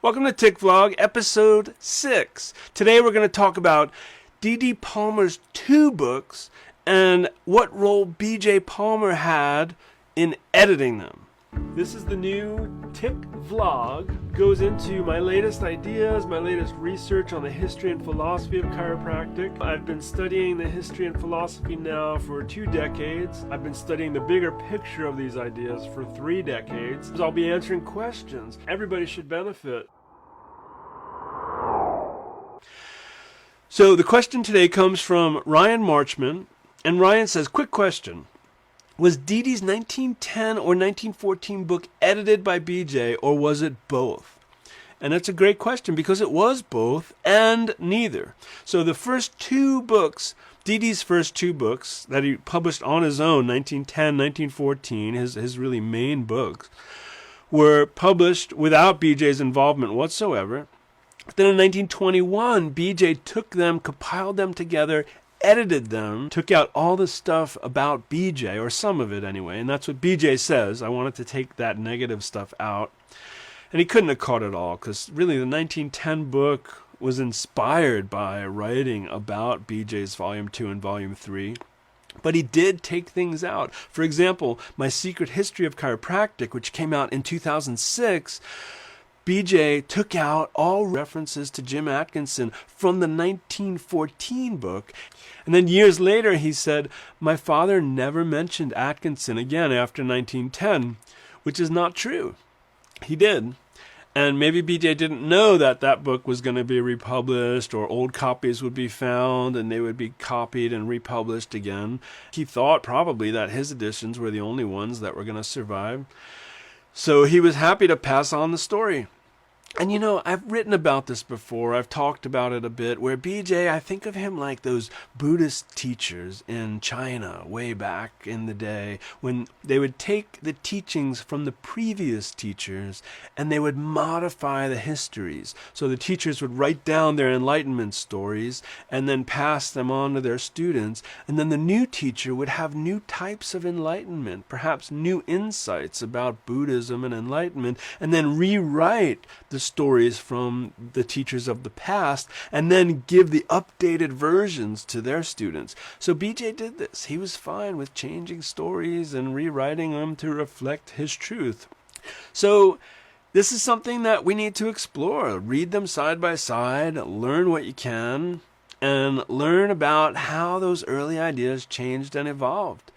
Welcome to TIC Vlog, episode 6. Today we're going to talk about D.D. Palmer's 2 books and what role B.J. Palmer had in editing them. This is the new TIC Vlog. Goes into my latest ideas, my latest research on the history and philosophy of chiropractic. I've been studying the history and philosophy now for 2 decades. I've been studying the bigger picture of these ideas for 3 decades. I'll be answering questions. Everybody should benefit. So the question today comes from Ryan Marchman, and Ryan says, quick question. Was D.D.'s 1910 or 1914 book edited by B.J. or was it both? And that's a great question because it was both and neither. So the first 2 books, D.D.'s first 2 books that he published on his own, 1910, 1914, his really main books, were published without B.J.'s involvement whatsoever. But then in 1921, B.J. took them, compiled them together, edited them, took out all the stuff about B.J., or some of it anyway, and that's what B.J. says. I wanted to take that negative stuff out. And he couldn't have caught it all, because really the 1910 book was inspired by writing about B.J.'s Volume 2 and Volume 3. But he did take things out. For example, My Secret History of Chiropractic, which came out in 2006, B.J. took out all references to Jim Atkinson from the 1914 book. And then years later he said, my father never mentioned Atkinson again after 1910, which is not true. He did. And maybe B.J. didn't know that that book was going to be republished, or old copies would be found and they would be copied and republished again. He thought probably that his editions were the only ones that were going to survive. So he was happy to pass on the story. And you know, I've written about this before, I've talked about it a bit, where B.J., I think of him like those Buddhist teachers in China way back in the day, when they would take the teachings from the previous teachers and they would modify the histories. So the teachers would write down their enlightenment stories and then pass them on to their students, and then the new teacher would have new types of enlightenment, perhaps new insights about Buddhism and enlightenment, and then rewrite the stories from the teachers of the past and then give the updated versions to their students. So B.J. did this. He was fine with changing stories and rewriting them to reflect his truth. So this is something that we need to explore. Read them side by side, learn what you can, and learn about how those early ideas changed and evolved.